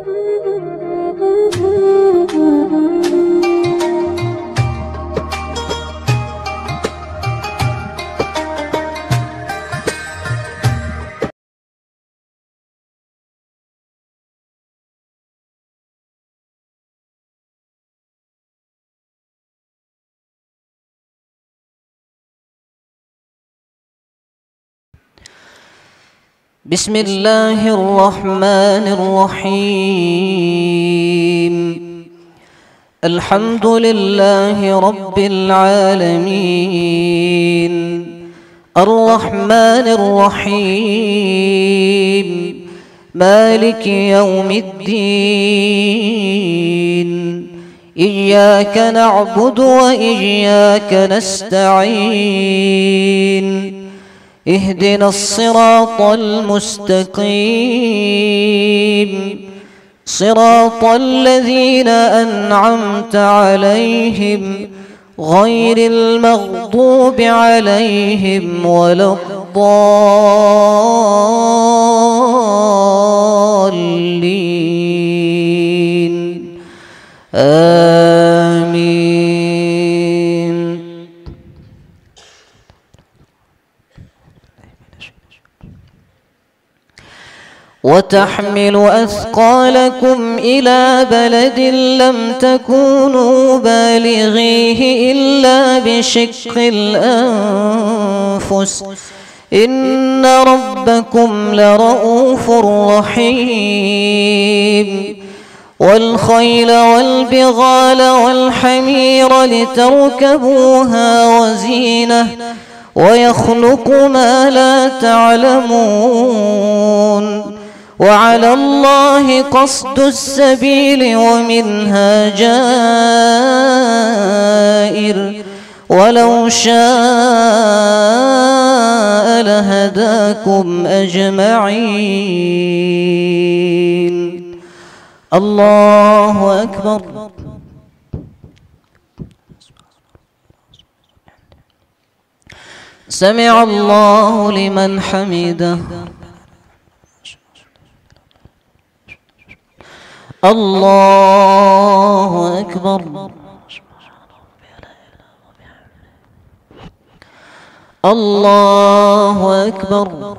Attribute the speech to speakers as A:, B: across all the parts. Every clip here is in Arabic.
A: بسم الله الرحمن الرحيم. الحمد لله رب العالمين، الرحمن الرحيم، مالك يوم الدين. إياك نعبد وإياك نستعين. اهدنا الصراط المستقيم، صراط الذين أنعمت عليهم غير المغضوب عليهم ولا الضالين. آمين. وتحمل أثقالكم إلى بلد لم تكونوا بالغيه إلا بشق الأنفس إن ربكم لرؤوف رحيم. والخيل والبغال والحمير لتركبوها وزينة ويخلق ما لا تعلمون. وعلى الله قصد السبيل ومنها جائر ولو شاء لهداكم أجمعين. الله أكبر. سمع الله لمن حمده. الله أكبر. الله أكبر.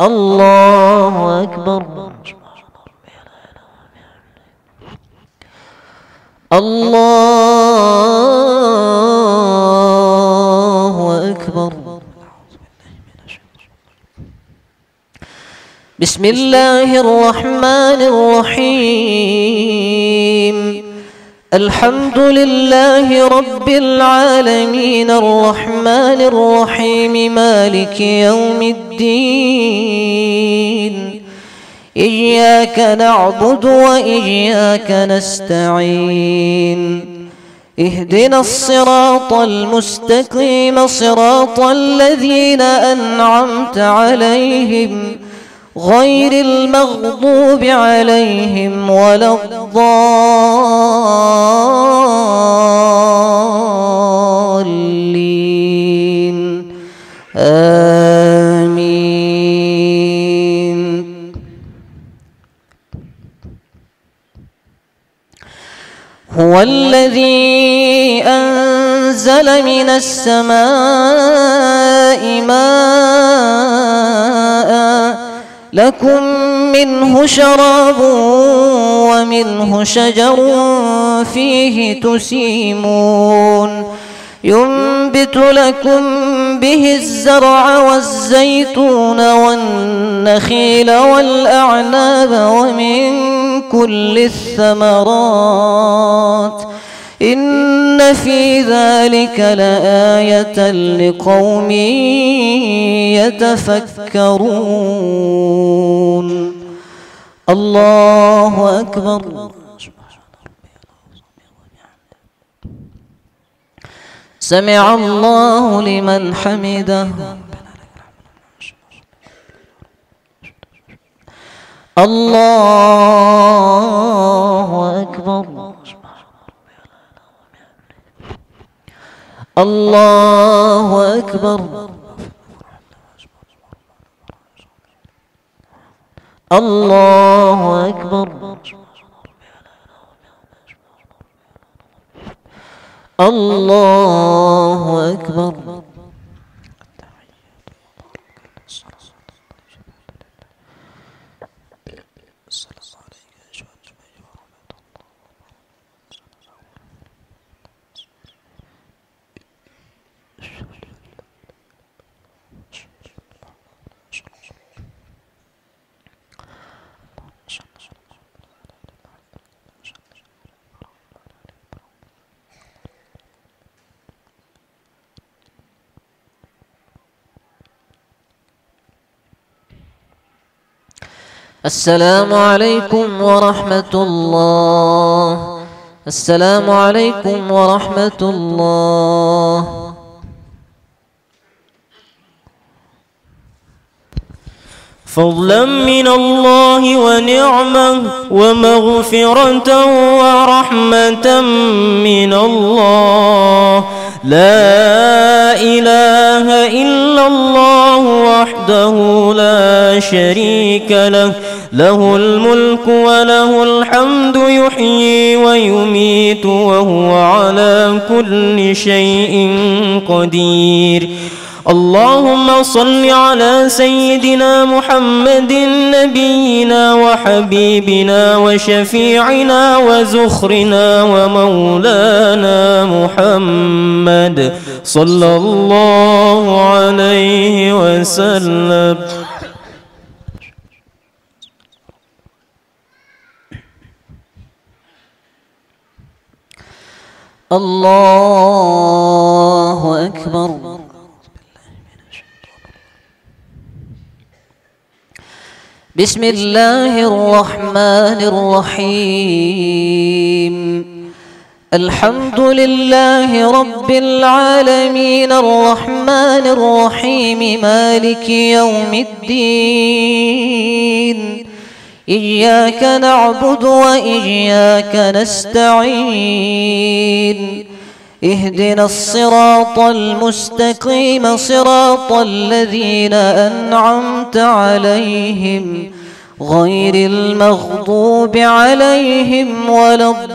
A: الله أكبر. الله أكبر. بسم الله الرحمن الرحيم. الحمد لله رب العالمين، الرحمن الرحيم، مالك يوم الدين. إياك نعبد وإياك نستعين. اهدنا الصراط المستقيم، صراط الذين أنعمت عليهم غير المغضوب عليهم ولا الضالين. آمين. هو الذي أنزل من السماء ماء لكم منه شراب ومنه شجر فيه تسيمون، ينبت لكم به الزرع والزيتون والنخيل والأعناب ومن كل الثمرات، إن في ذلك لآية لقوم يتفكرون. الله أكبر. سمع الله لمن حمده. الله أكبر. الله أكبر. الله أكبر. الله أكبر. السلام عليكم ورحمة الله. السلام عليكم ورحمة الله.
B: فضلا من الله ونعمة ومغفرة ورحمة من الله. لا إله إلا الله وحده لا شريك له، له الملك وله الحمد يحيي ويميت وهو على كل شيء قدير. اللهم صل على سيدنا محمد نبينا وحبيبنا وشفيعنا وزخرنا ومولانا محمد صلى الله عليه وسلم.
A: الله أكبر. بسم الله الرحمن الرحيم. الحمد لله رب العالمين الرحمن الرحيم مالك يوم الدين. إياك نعبد وإياك نستعين. اهدنا الصراط المستقيم صراط الذين أنعمت عليهم غير المغضوب عليهم ولا الضالين.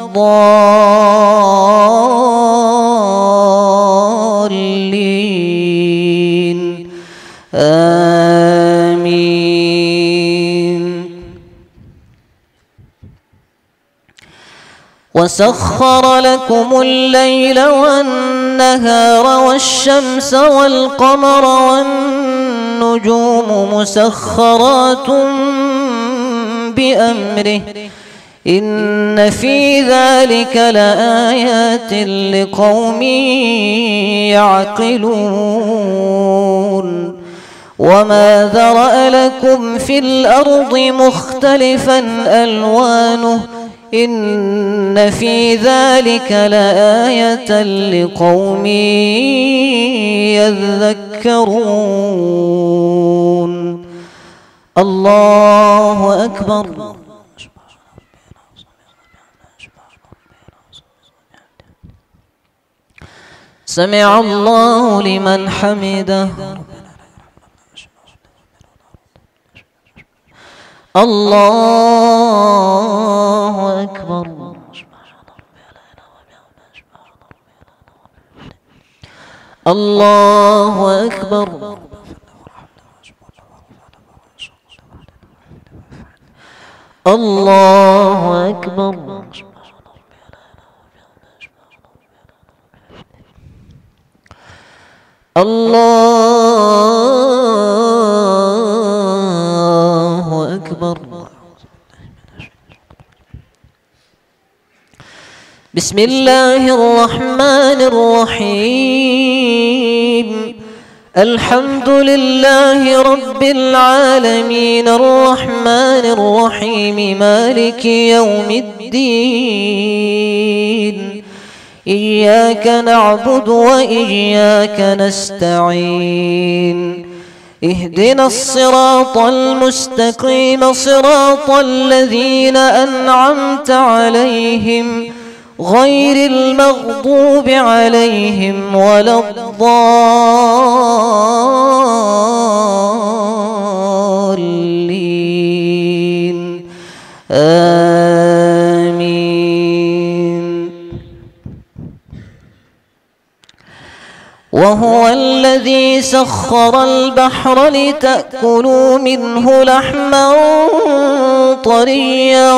A: آمين. وسخر لكم الليل والنهار والشمس والقمر والنجوم مسخرات بأمره إن في ذلك لآيات لقوم يعقلون. وما ذرأ لكم في الأرض مختلفا ألوانه إن في ذلك لآية لقوم يذكرون. الله أكبر. سمع الله لمن حمده. الله أكبر. الله أكبر. الله أكبر. الله أكبر. بسم الله الرحمن الرحيم. الحمد لله رب العالمين الرحمن الرحيم مالك يوم الدين. إياك نعبد وإياك نستعين. اهدنا الصراط المستقيم صراط الذين أنعمت عليهم غير المغضوب عليهم ولا الضالين. الذي سخر البحر لتأكلوا منه لحما طريا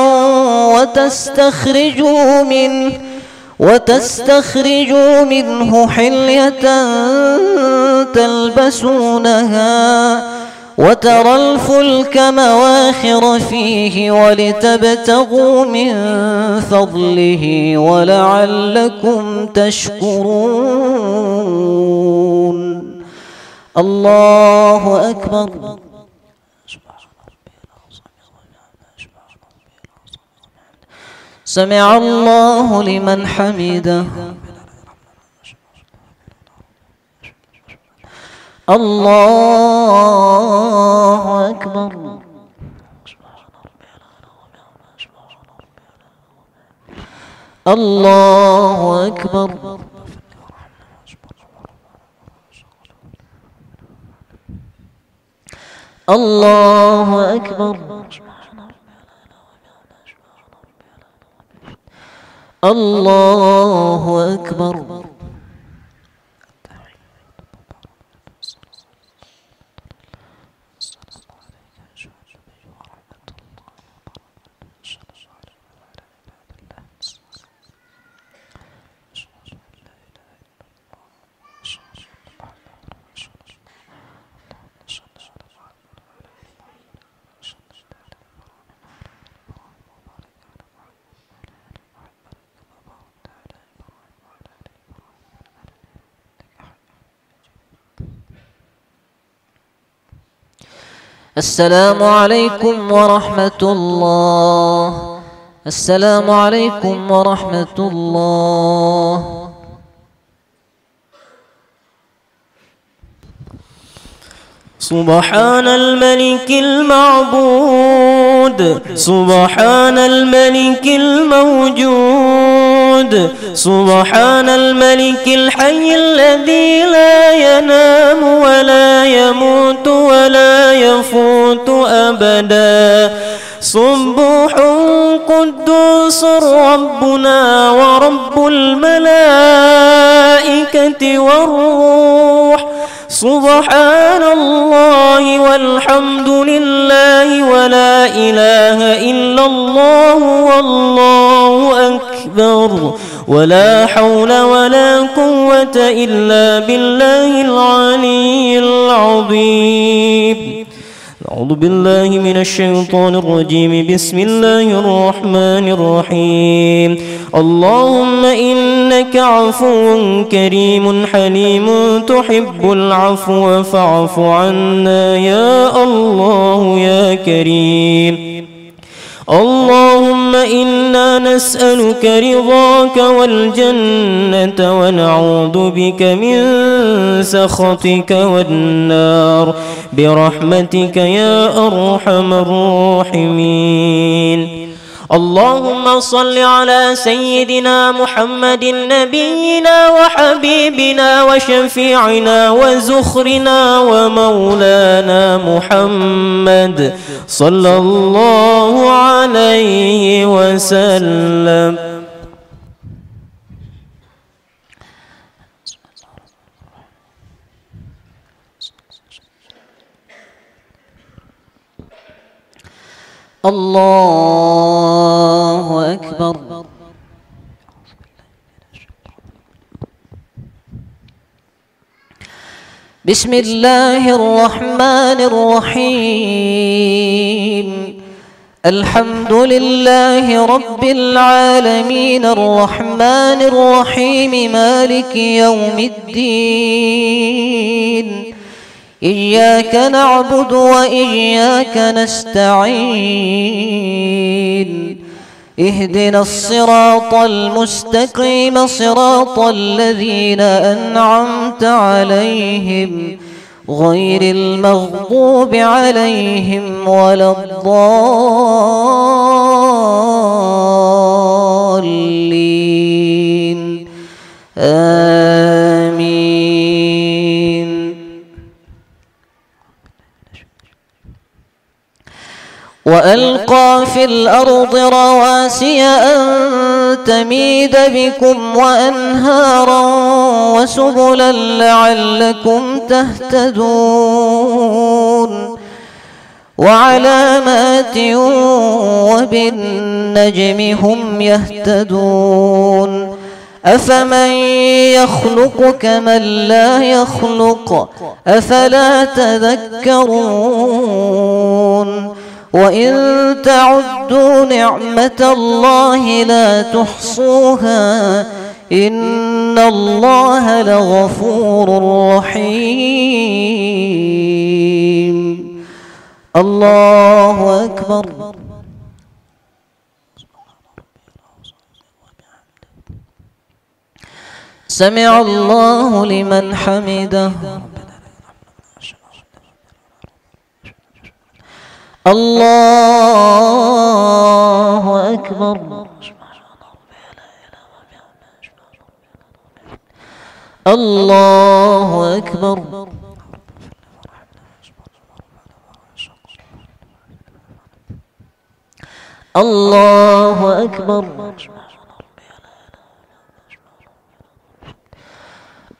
A: وتستخرجوا منه حلية تلبسونها وترى الفلك مواخر فيه ولتبتغوا من فضله ولعلكم تشكرون. الله أكبر. سمع الله لمن حمده. الله أكبر. الله أكبر. الله أكبر. الله أكبر. السلام عليكم ورحمة الله. السلام عليكم ورحمة الله.
B: سبحان الملك المعبود، سبحان الملك الموجود، سبحان الملك الحي الذي لا ينام ولا يموت ولا يفوت أبدا. سبوح قدوس ربنا ورب الملائكة والروح. سبحان الله والحمد لله ولا إله إلا الله والله أكبر ولا حول ولا قوة إلا بالله العلي العظيم. أعوذ بالله من الشيطان الرجيم. بسم الله الرحمن الرحيم. اللهم إنك عفو كريم حليم تحب العفو فاعف عنا يا الله يا كريم. اللهم إنا نسألك رضاك والجنة ونعوذ بك من سخطك والنار برحمتك يا أرحم الراحمين. اللهم صل على سيدنا محمد نبينا وحبيبنا وشفيعنا وزخرنا ومولانا محمد صلى الله عليه وسلم.
A: الله أكبر. بسم الله الرحمن الرحيم. الحمد لله رب العالمين الرحمن الرحيم مالك يوم الدين. إياك نعبد وإياك نستعين. اهدنا الصراط المستقيم صراط الذين أنعمت عليهم غير المغضوب عليهم ولا الضالين. آمين. وألقى في الأرض رواسي أن تميد بكم وأنهارا وسبلا لعلكم تهتدون وعلامات وبالنجم هم يهتدون أفمن يخلق كمن لا يخلق أفلا تذكرون وإن تعدوا نعمة الله لا تحصوها إن الله لغفور رحيم. الله أكبر. سمع الله لمن حمده. الله أكبر. الله أكبر. الله أكبر.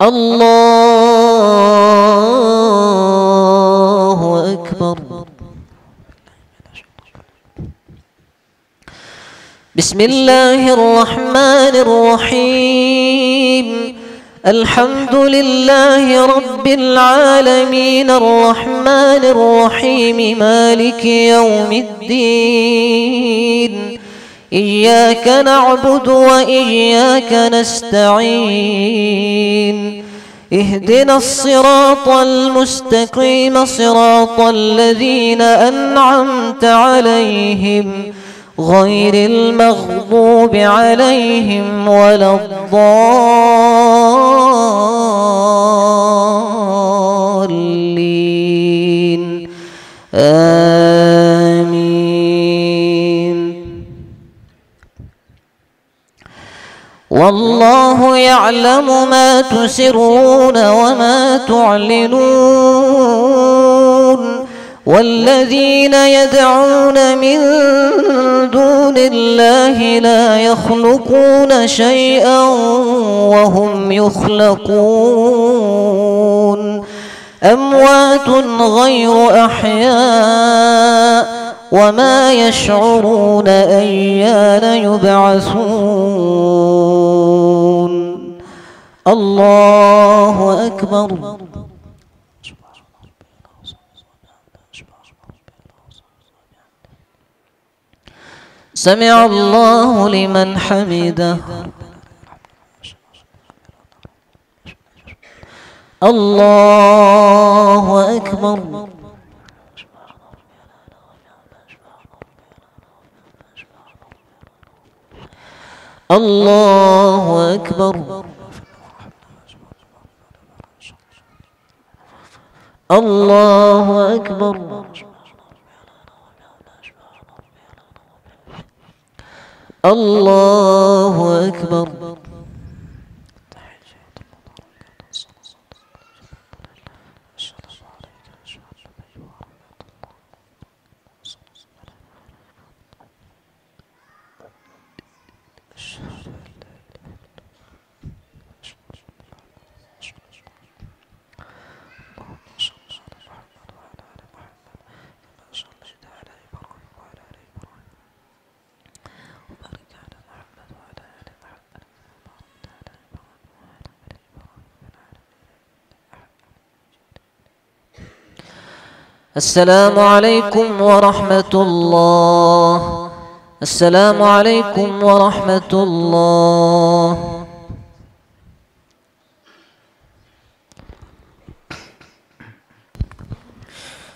A: الله أكبر. بسم الله الرحمن الرحيم. الحمد لله رب العالمين الرحمن الرحيم مالك يوم الدين. إياك نعبد وإياك نستعين. اهدنا الصراط المستقيم صراط الذين أنعمت عليهم غير المغضوب عليهم ولا الضالين. آمين. والله يعلم ما تسرون وما تعلنون. والذين يدعون من دون الله لا يخلقون شيئا وهم يخلقون. أموات غير أحياء وما يشعرون أيان يبعثون. الله أكبر. سمع الله لمن حمده. الله أكبر. الله أكبر. الله أكبر. الله أكبر. السلام عليكم ورحمة الله. السلام عليكم ورحمة الله.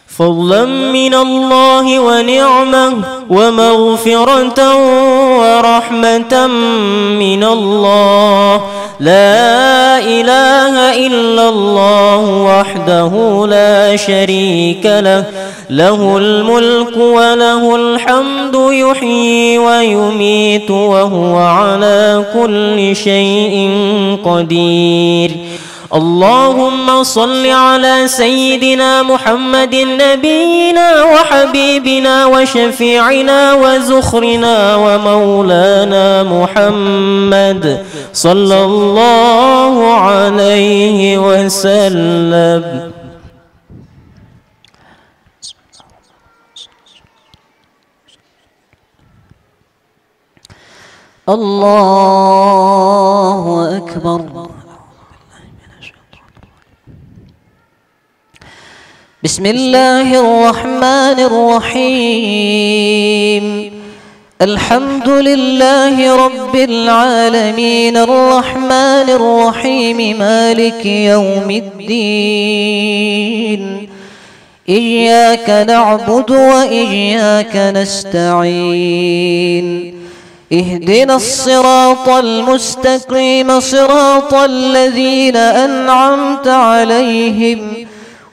B: فضلا من الله ونعمة ومغفرة ورحمة من الله. لا إله إلا الله وحده لا شريك له. له الملك وله الحمد يحيي ويميت وهو على كل شيء قدير. اللهم صل على سيدنا محمد نبينا وحبيبنا وشفيعنا وزخرنا ومولانا محمد صلى الله عليه وسلم.
A: الله أكبر. بسم الله الرحمن الرحيم. الحمد لله رب العالمين الرحمن الرحيم مالك يوم الدين. إياك نعبد وإياك نستعين. اهدنا الصراط المستقيم صراط الذين أنعمت عليهم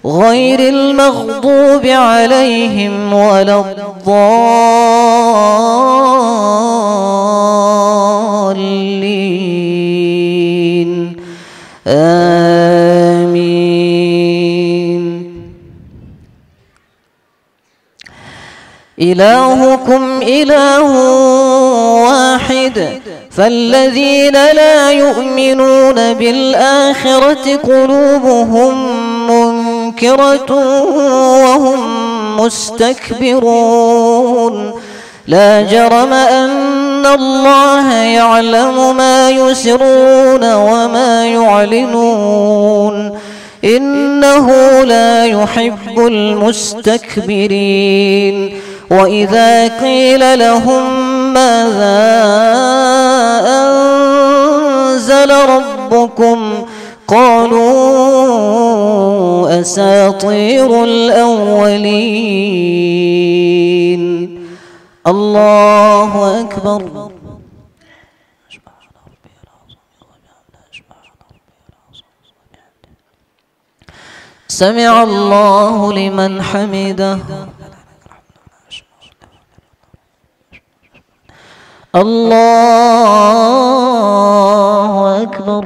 A: غير المغضوب عليهم ولا الضالين. آمين. إلهكم إله واحد فالذين لا يؤمنون بالآخرة قلوبهم منكرة وهم مستكبرون. لا جرم أن الله يعلم ما يسرون وما يعلنون إنه لا يحب المستكبرين. وإذا قيل لهم ماذا أنزل ربكم قالوا أساطير الأولين. الله أكبر. سمع الله لمن حمده. الله أكبر.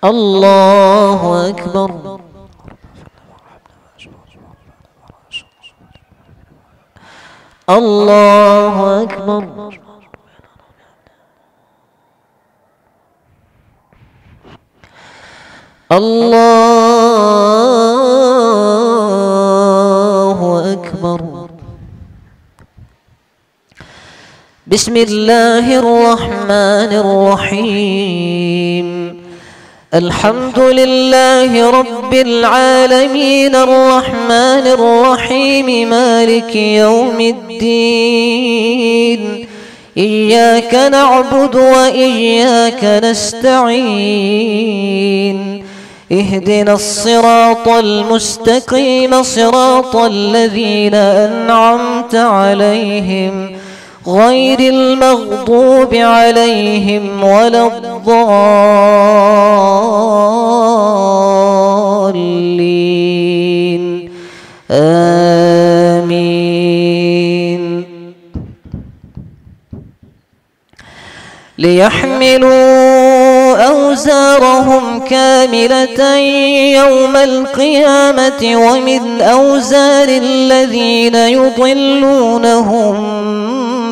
A: الله أكبر. الله أكبر. الله أكبر. بسم الله الرحمن الرحيم. الحمد لله رب العالمين الرحمن الرحيم مالك يوم الدين. إياك نعبد وإياك نستعين. اهدنا الصراط المستقيم صراط الذين أنعمت عليهم غير المغضوب عليهم ولا الضالين. آمين. ليحملوا أوزارهم كاملة يوم القيامة ومن أوزار الذين يضلونهم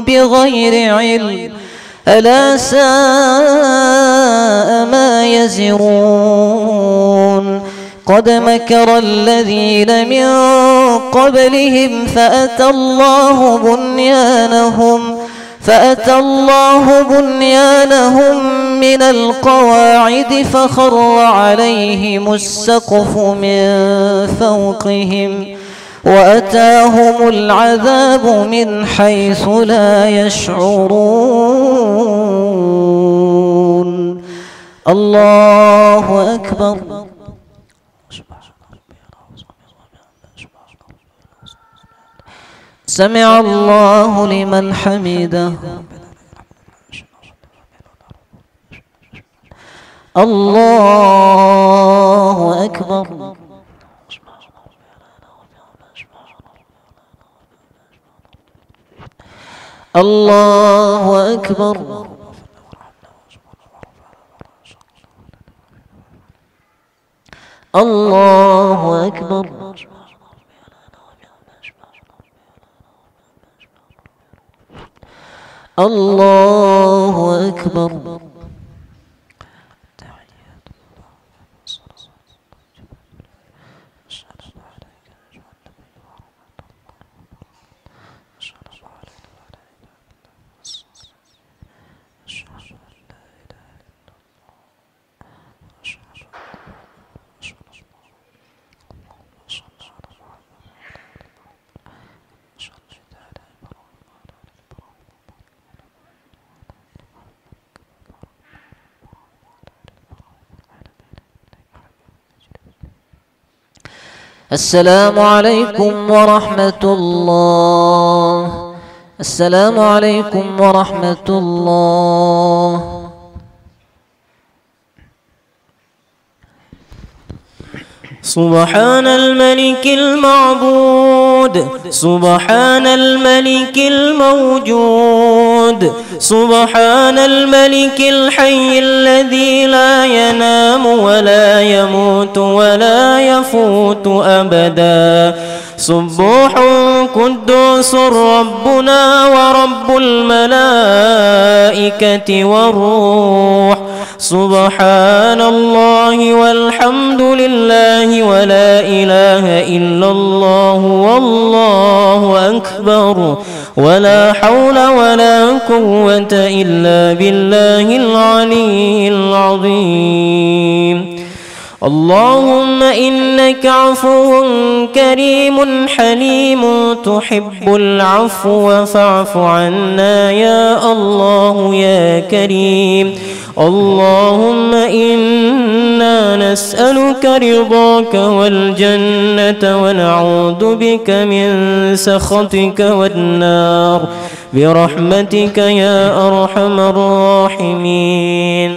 A: بغير علم ألا ساء ما يزرون. قد مكر الذين من قبلهم فأتى الله بنيانهم من القواعد فخر عليهم السقف من فوقهم وأتاهم العذاب من حيث لا يشعرون. الله أكبر. سمع الله لمن حمده. الله أكبر. الله أكبر. الله أكبر. الله أكبر. السلام عليكم ورحمة الله. السلام عليكم ورحمة الله.
B: سبحان الملك المعبود، سبحان الملك الموجود، سبحان الملك الحي الذي لا ينام ولا يموت ولا يفوت أبدا. سبوح قدوس ربنا ورب الملائكة والروح. سبحان الله والحمد لله ولا إله إلا الله والله أكبر ولا حول ولا قوة إلا بالله العلي العظيم. اللهم إنك عفو كريم حليم تحب العفو فاعف عنا يا الله يا كريم. اللهم إنا نسألك رضاك والجنة ونعوذ بك من سخطك والنار برحمتك يا أرحم الراحمين.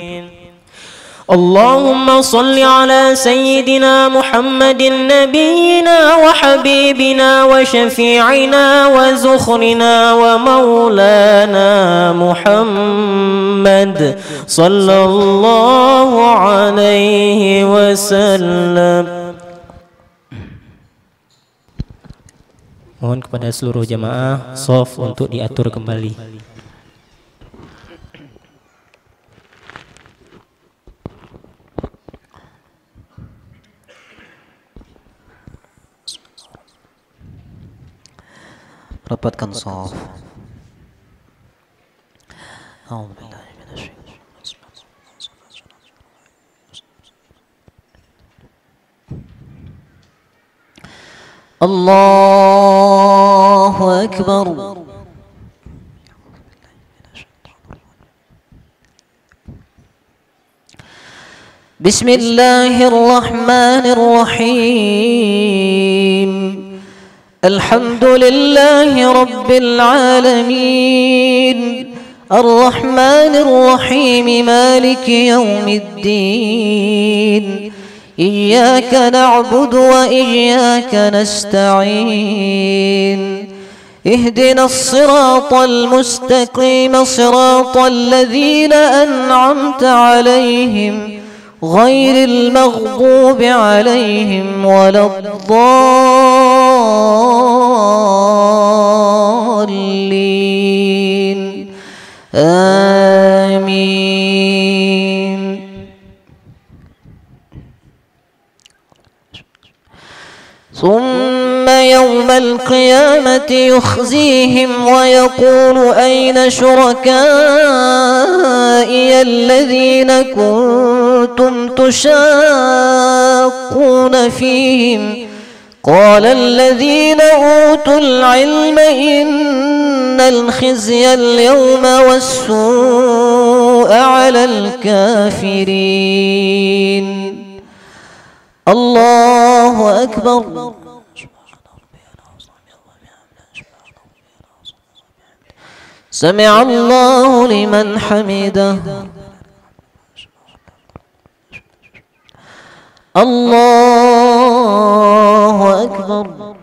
B: اللهم صل على سيدنا محمد نبينا وحبيبنا وشفيعنا وزخرنا ومولانا محمد صلى الله عليه وسلم. Mohon kepada seluruh jamaah shaf untuk diatur kembali.
A: Rapatkan shaf. Allahu Akbar. Bismillahirrahmanirrahim. الحمد لله رب العالمين الرحمن الرحيم مالك يوم الدين إياك نعبد وإياك نستعين اهدنا الصراط المستقيم صراط الذين أنعمت عليهم غير المغضوب عليهم ولا الضالين آمين. ثم يوم القيامة يخزيهم ويقول أين شركائي الذين كنتم تشاقون فيهم قال الذين أوتوا العلم إن الخزي اليوم والسوء على الكافرين. الله أكبر. سمع الله لمن حمده. الله أكبر.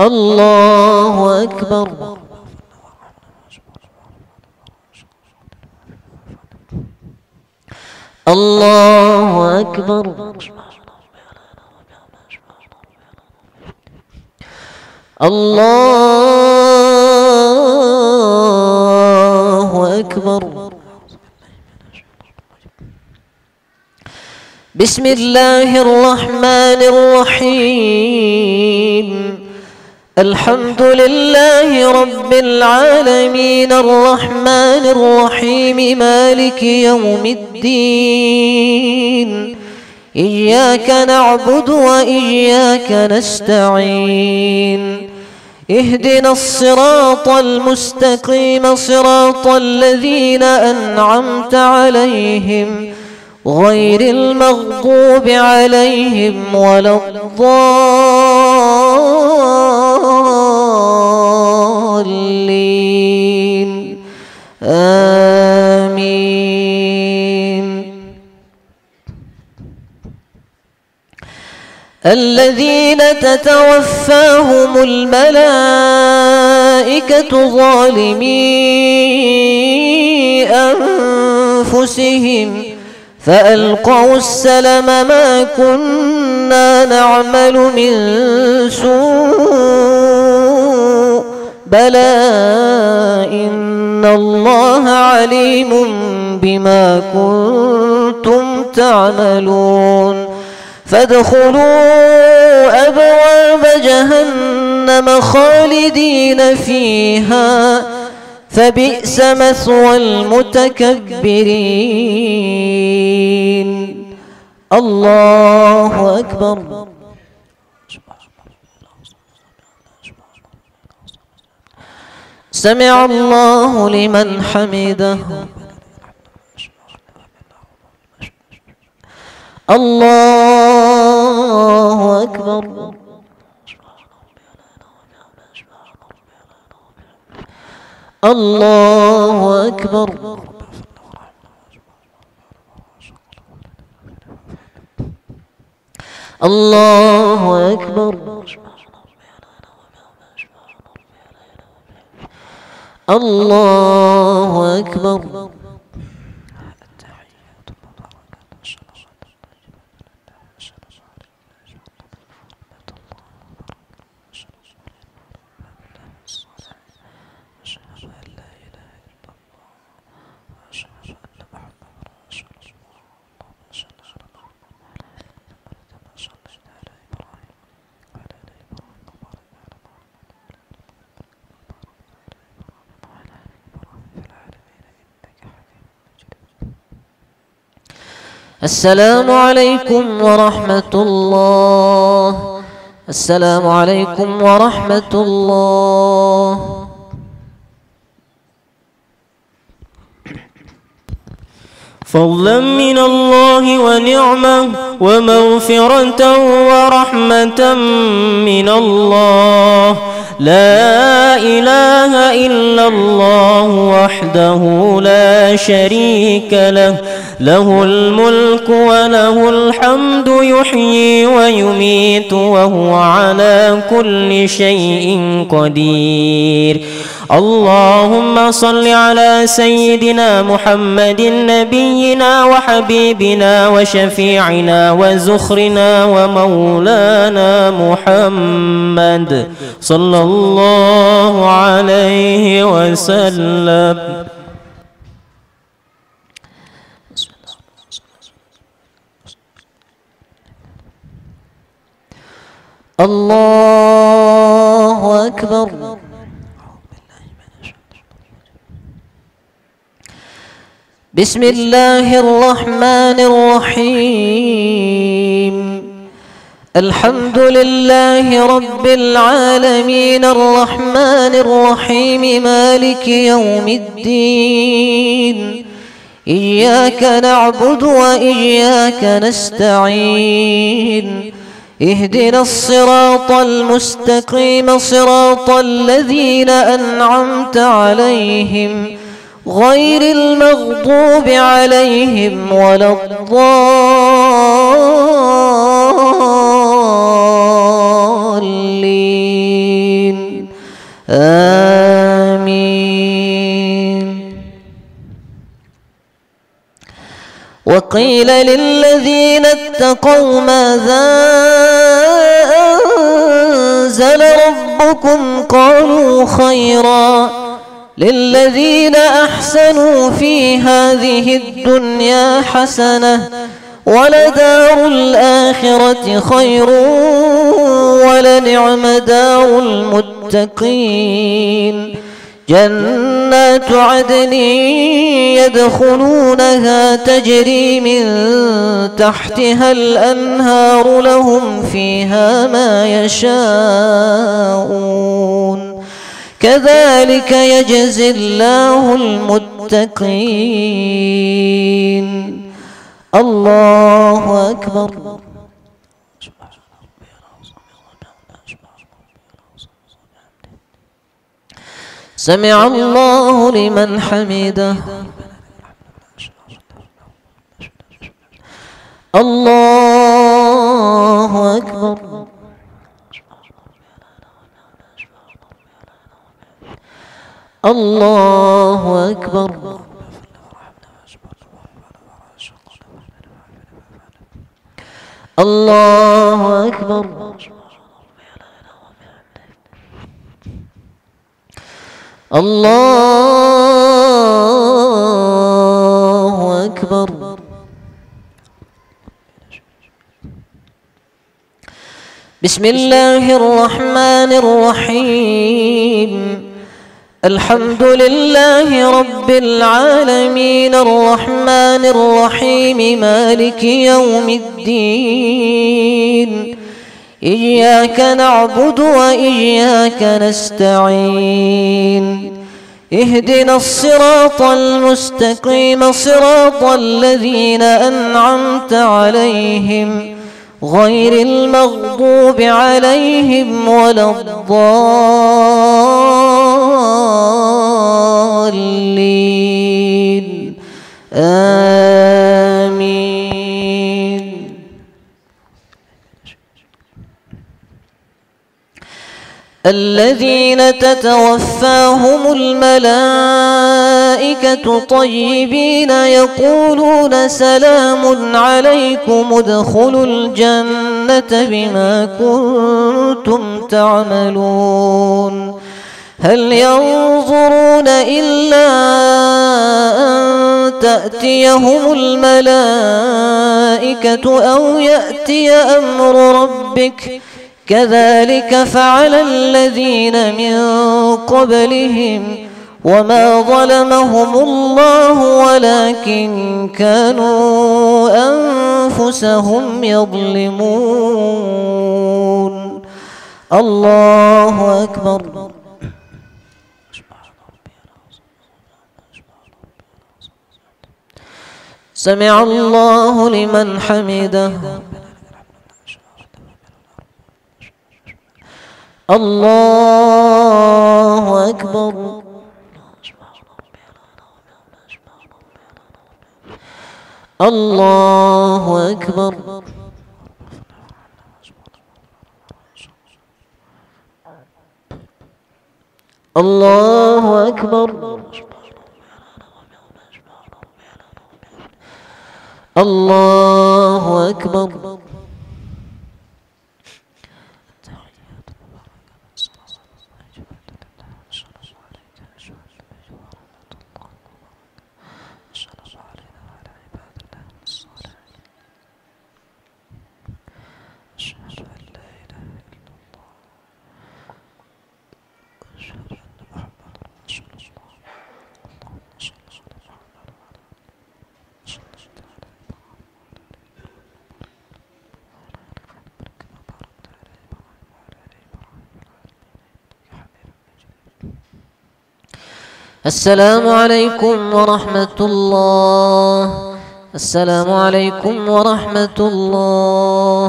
A: الله أكبر. الله أكبر. الله أكبر. بسم الله الرحمن الرحيم. الحمد لله رب العالمين الرحمن الرحيم مالك يوم الدين. إياك نعبد وإياك نستعين. اهدنا الصراط المستقيم صراط الذين أنعمت عليهم غير المغضوب عليهم ولا الضالين. آمين. الذين تتوفاهم الملائكة ظالمي أنفسهم فألقوا السلم ما كنا نعمل من سوء بلى إن الله عليم بما كنتم تعملون. فادخلوا أبواب جهنم خالدين فيها فبئس مثوى المتكبرين. الله أكبر. سمع الله لمن حمده. الله أكبر. الله أكبر. الله أكبر. الله أكبر. السلام عليكم ورحمة الله. السلام عليكم ورحمة الله.
B: فضلا من الله ونعمة ومغفرة ورحمة من الله. لا إله إلا الله وحده لا شريك له له الملك وله الحمد يحيي ويميت وهو على كل شيء قدير. اللهم صل على سيدنا محمد نبينا وحبيبنا وشفيعنا وزخرنا ومولانا محمد صلى الله عليه وسلم.
A: الله أكبر. بسم الله الرحمن الرحيم. الحمد لله رب العالمين الرحمن الرحيم مالك يوم الدين. إياك نعبد وإياك نستعين. اهدنا الصراط المستقيم صراط الذين أنعمت عليهم غير المغضوب عليهم ولا الضالين. آمين. وقيل للذين اتقوا ماذا أنزل ربكم قالوا خيرا للذين أحسنوا في هذه الدنيا حسنة ولدار الآخرة خير ولنعم دار المتقين جنات عدن يدخلونها تجري من تحتها الأنهار لهم فيها ما يشاءون كذلك يجزي الله المتقين. الله أكبر. سمع الله لمن حمده. الله أكبر. الله أكبر. الله أكبر. الله أكبر. بسم الله الرحمن الرحيم. الحمد لله رب العالمين الرحمن الرحيم مالك يوم الدين إياك نعبد وإياك نستعين اهدنا الصراط المستقيم صراط الذين أنعمت عليهم غير المغضوب عليهم ولا الضالين آمين. الذين تتوفاهم الملائكة طيبين يقولون سلام عليكم ادخلوا الجنة بما كنتم تعملون هل ينظرون إلا أن تأتيهم الملائكة أو يأتي أمر ربك كذلك فعل الذين من قبلهم وما ظلمهم الله ولكن كانوا أنفسهم يظلمون. الله أكبر. سمع الله لمن حمده. الله أكبر. الله أكبر. الله أكبر. الله أكبر. السلام عليكم ورحمة الله. السلام عليكم ورحمة الله.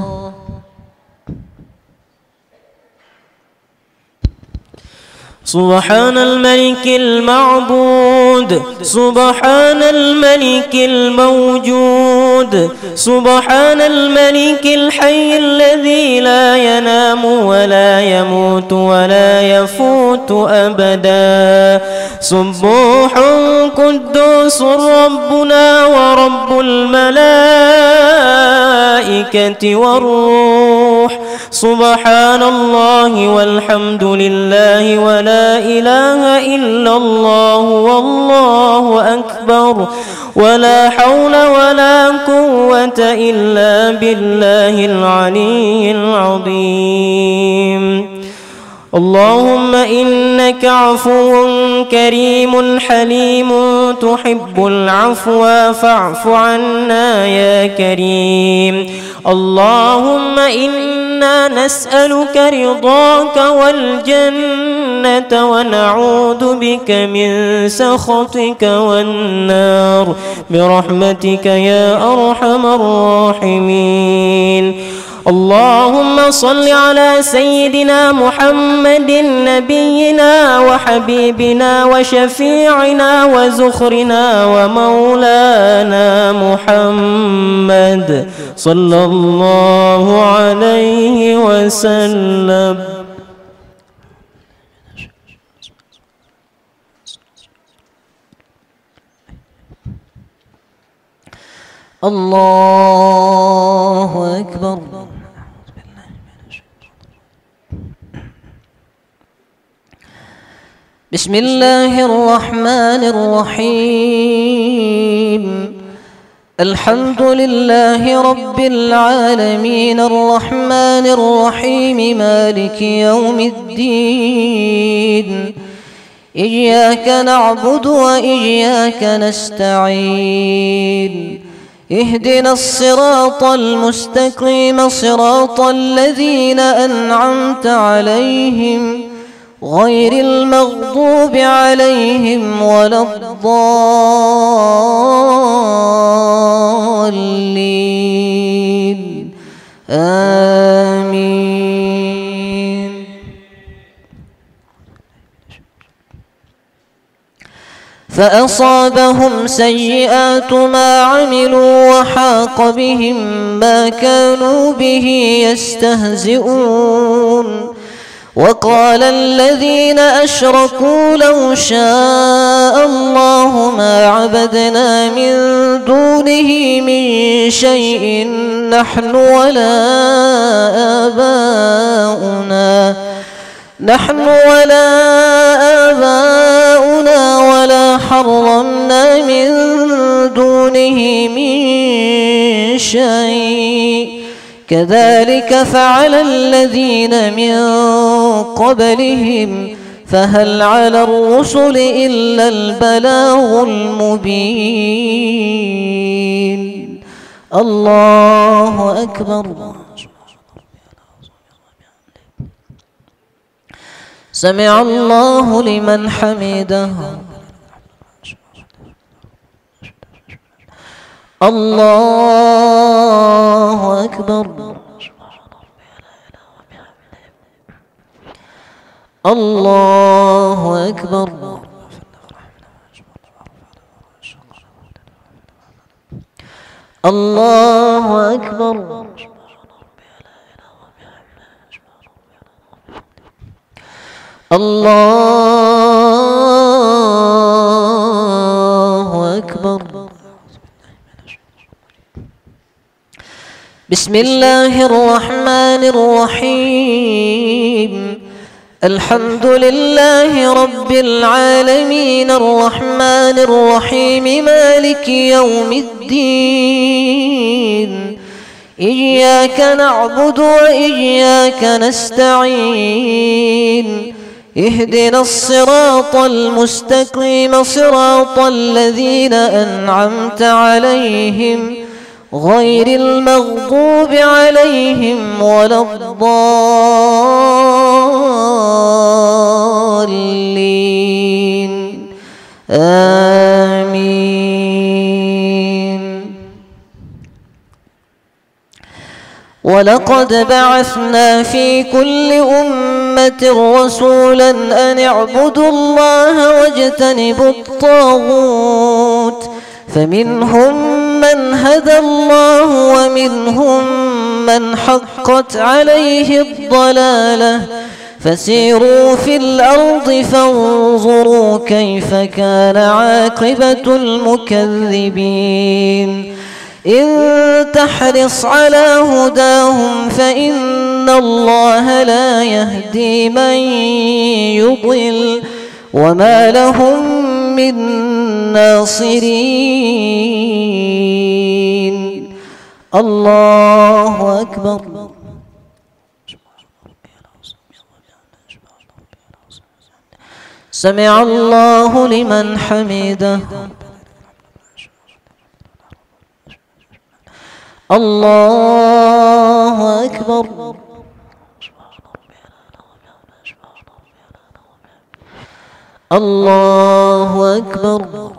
C: سبحان الملك المعبود، سبحان الملك الموجود، سبحان الملك الحي الذي لا ينام ولا يموت ولا يفوت أبدا. سبوح قدوس ربنا ورب الملائكة والروح. سبحان الله والحمد لله ولا إله إلا الله والله أكبر، ولا حول ولا قوة إلا بالله العلي العظيم. اللهم إنك عفو كريم حليم تحب العفو فاعف عنا يا كريم. اللهم إنا نسألك رضاك والجنة ونعوذ بك من سخطك والنار برحمتك يا أرحم الراحمين. اللهم صل على سيدنا محمد نبينا وحبيبنا وشفيعنا وزخرنا ومولانا محمد صلى الله عليه وسلم.
A: الله أكبر. بسم الله الرحمن الرحيم. الحمد لله رب العالمين الرحمن الرحيم مالك يوم الدين. إياك نعبد وإياك نستعين. اهدنا الصراط المستقيم صراط الذين أنعمت عليهم غير المغضوب عليهم ولا الضالين. آمين. فأصابهم سيئات ما عملوا وحاق بهم ما كانوا به يستهزئون. وقال الذين أشركوا لو شاء الله ما عبدنا من دونه من شيء نحن ولا آباؤنا ولا حرمنا من دونه من شيء كذلك فعل الذين من قبلهم فهل على الرسل إلا البلاغ المبين. الله أكبر. سمع الله لمن حمده. الله أكبر. الله أكبر. الله أكبر. الله أكبر. بسم الله الرحمن الرحيم. الحمد لله رب العالمين الرحمن الرحيم مالك يوم الدين. إياك نعبد وإياك نستعين. اهدنا الصراط المستقيم صراط الذين أنعمت عليهم غير المغضوب عليهم ولا الضالين. آمين. ولقد بعثنا في كل أمة رسولا أن اعبدوا الله واجتنبوا الطاغوت فمنهم من هدى الله ومنهم من حقت عليه الضلالة فسيروا في الأرض فانظروا كيف كان عاقبة المكذبين إن تحرص على هداهم فإن الله لا يهدي من يضل وما لهم من ناصرين. الله أكبر. سمع الله لمن حمده. الله أكبر. الله أكبر.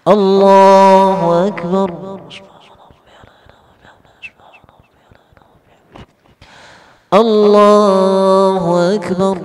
A: الله أكبر. الله أكبر.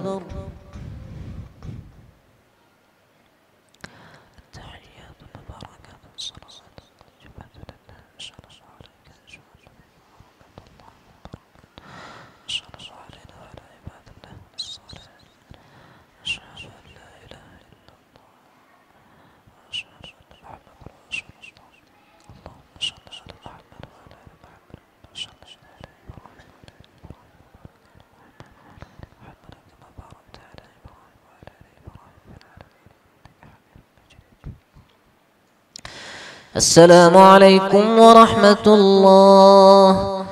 A: السلام عليكم ورحمة الله.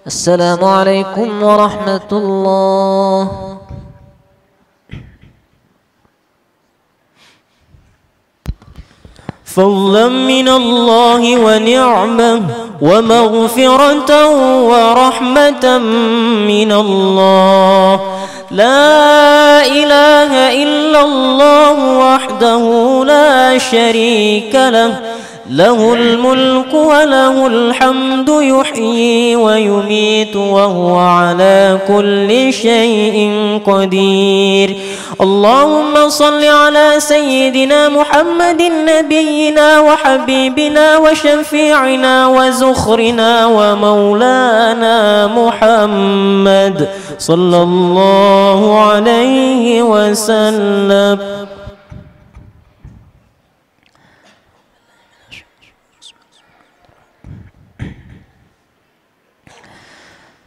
A: السلام عليكم ورحمة الله.
C: فضلا من الله ونعمة ومغفرة ورحمة من الله. لا إله إلا الله وحده لا شريك له له الملك وله الحمد يحيي ويميت وهو على كل شيء قدير. اللهم صل على سيدنا محمد نبينا وحبيبنا وشفيعنا وزخرنا ومولانا محمد صلى الله عليه وسلم.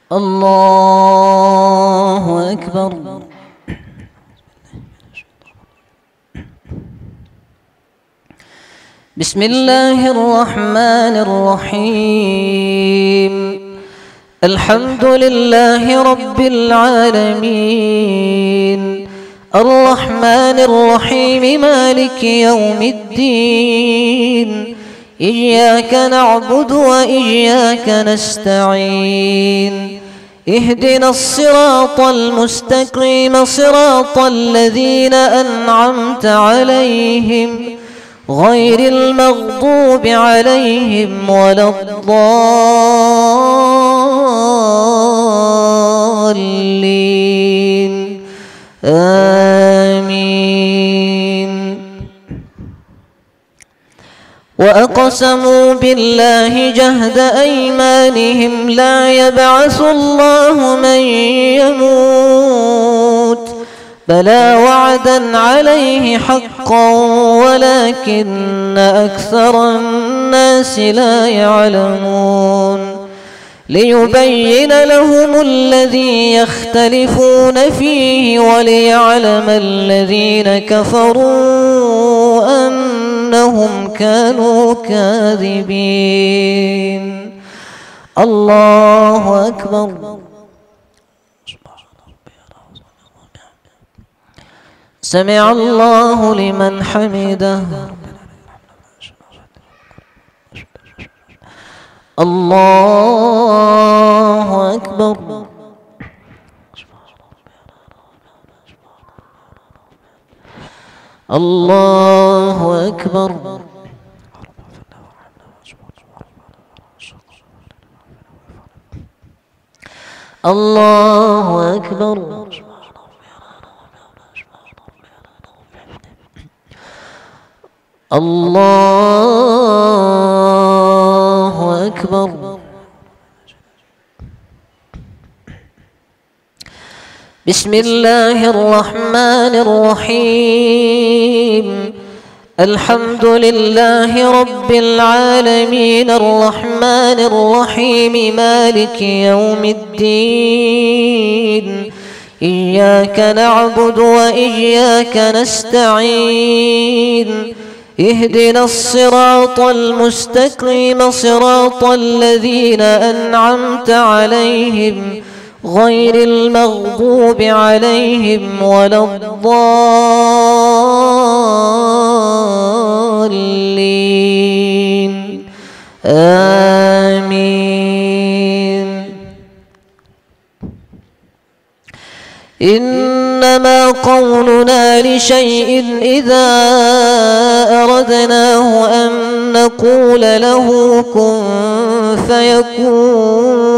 A: الله أكبر. بسم الله الرحمن الرحيم. الحمد لله رب العالمين الرحمن الرحيم مالك يوم الدين إياك نعبد وإياك نستعين اهدنا الصراط المستقيم صراط الذين أنعمت عليهم غير المغضوب عليهم ولا الضالين آمين. وأقسموا بالله جهد أيمانهم لا يبعث الله من يموت بلى وعدا عليه حقا ولكن أكثر الناس لا يعلمون ليبين لهم الذي يختلفون فيه وليعلم الذين كفروا أنهم كانوا كاذبين. الله أكبر. سمع الله لمن حمده. الله أكبر. الله أكبر. الله أكبر. الله أكبر. بسم الله الرحمن الرحيم. الحمد لله رب العالمين الرحمن الرحيم مالك يوم الدين. إياك نعبد وإياك نستعين. اهدنا الصراط المستقيم صراط الذين أنعمت عليهم غير المغضوب عليهم ولا الضالين. آمين. إنما قولنا لشيء إذا أردناه أن نقول له كن فيكون.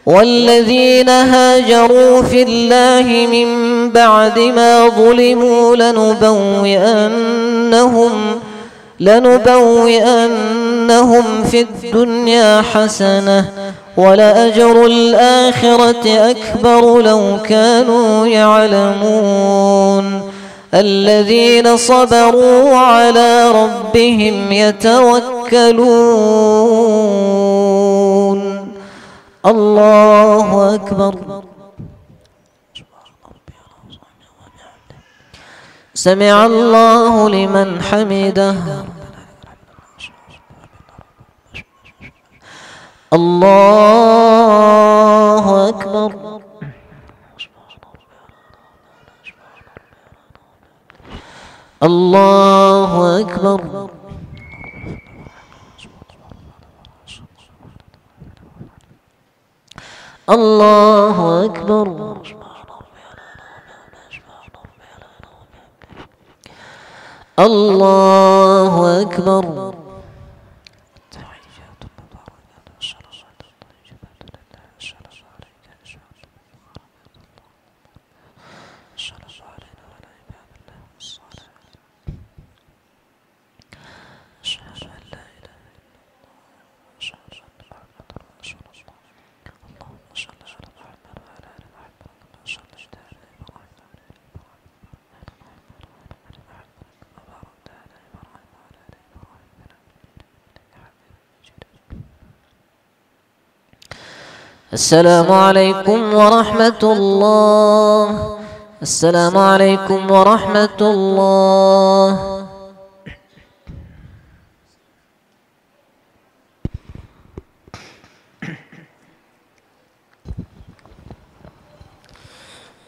A: والذين هاجروا في الله من بعد ما ظلموا لنبوئنهم في الدنيا حسنة ولأجر الآخرة أكبر لو كانوا يعلمون. الذين صبروا على ربهم يتوكلون. الله أكبر. سمع الله لمن حمده. الله أكبر. الله أكبر. الله أكبر. الله أكبر. السلام عليكم ورحمة الله. السلام عليكم ورحمة الله.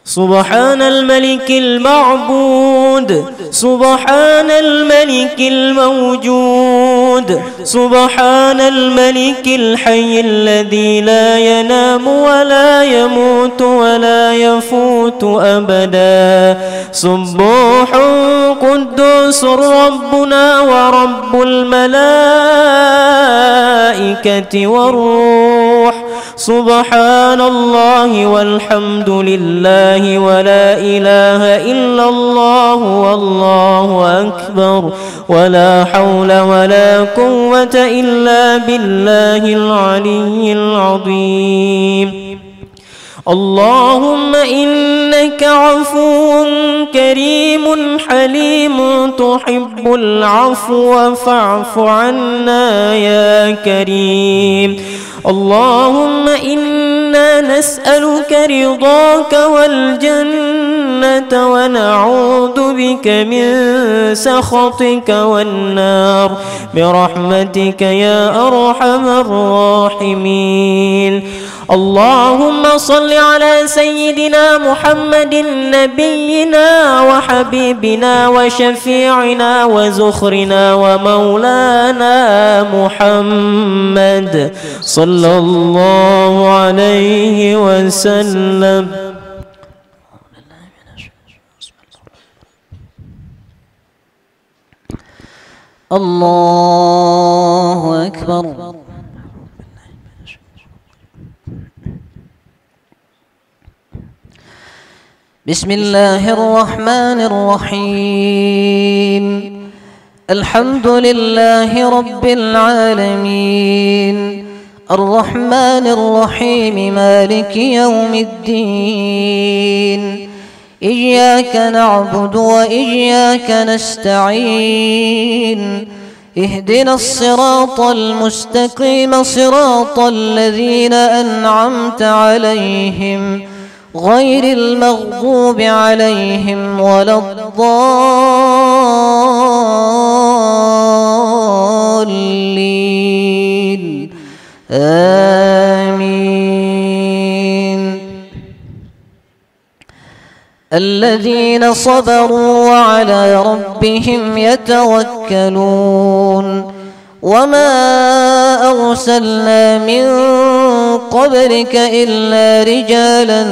C: سبحان الملك المعبود، سبحان الملك الموجود، سبحان الملك الحي الذي لا ينام ولا يموت ولا يفوت أبدا. سبوح قدوس ربنا ورب الملائكة والروح. سبحان الله والحمد لله ولا إله إلا الله والله أكبر ولا حول ولا قوة إلا بالله العلي العظيم. اللهم إنك عفو كريم حليم تحب العفو فاعف عنا يا كريم. اللهم إنا نسألك رضاك والجنة ونعوذ بك من سخطك والنار برحمتك يا أرحم الراحمين. اللهم صل على سيدنا محمد نبينا وحبيبنا وشفيعنا وزخرنا ومولانا محمد صلى الله عليه وسلم.
A: الله أكبر. بسم الله الرحمن الرحيم. الحمد لله رب العالمين، الرحمن الرحيم، مالك يوم الدين. إياك نعبد وإياك نستعين. اهدنا الصراط المستقيم، صراط الذين أنعمت عليهم غير المغضوب عليهم ولا الضالين. آمين. الذين صبروا وعلى ربهم يتوكلون. وما أرسلنا من قبلك إلا رجالا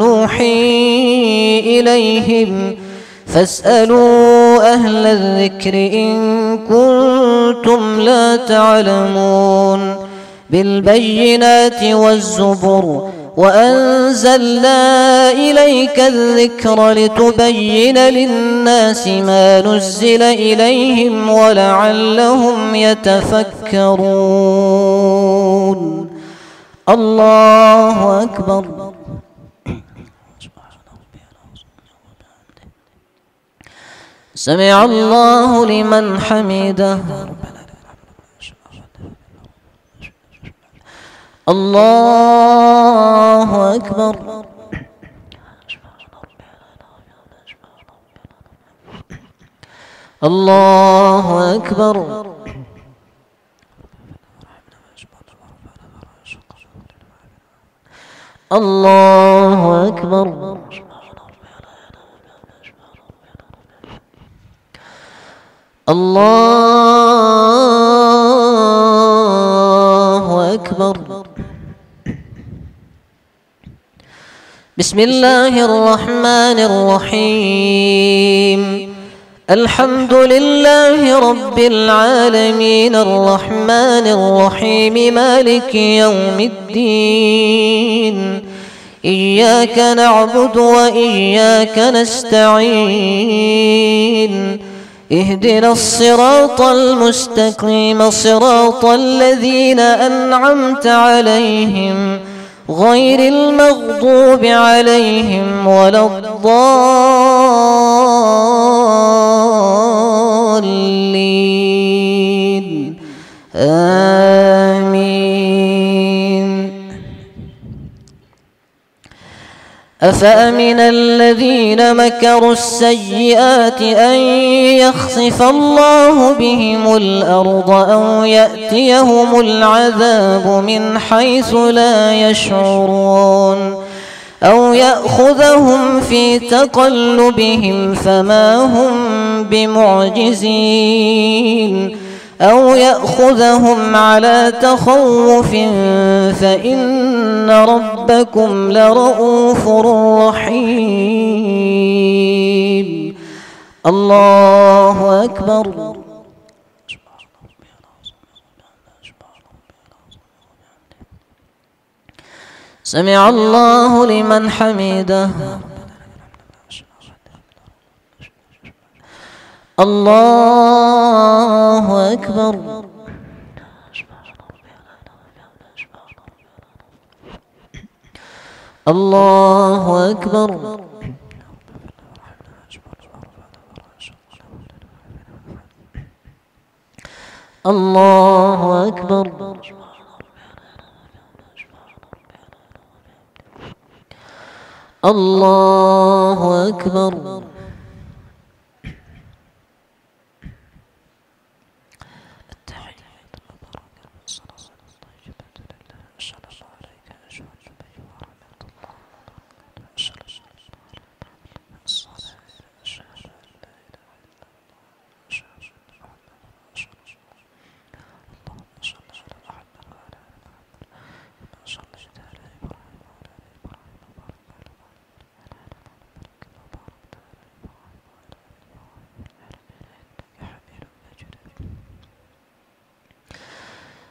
A: نوحي إليهم فاسألوا أهل الذكر إن كنتم لا تعلمون. بالبينات والزبر وأنزلنا إليك الذكر لتبين للناس ما نزل إليهم ولعلهم يتفكرون. الله أكبر. سمع الله لمن حمده. الله أكبر. الله أكبر. الله أكبر. الله أكبر. بسم الله الرحمن الرحيم. الحمد لله رب العالمين، الرحمن الرحيم، مالك يوم الدين. إياك نعبد وإياك نستعين. اهدنا الصراط المستقيم، صراط الذين أنعمت عليهم غير المغضوب عليهم ولا الضالين. آمين. أفأمن الذين مكروا السيئات أن يخسف الله بهم الأرض أو يأتيهم العذاب من حيث لا يشعرون أو يأخذهم في تقلبهم فما هم بمعجزين أو يأخذهم على تخوف فإن ربكم لرؤوف رحيم. الله أكبر. سمع الله لمن حمده. الله أكبر. الله أكبر. الله أكبر. الله أكبر.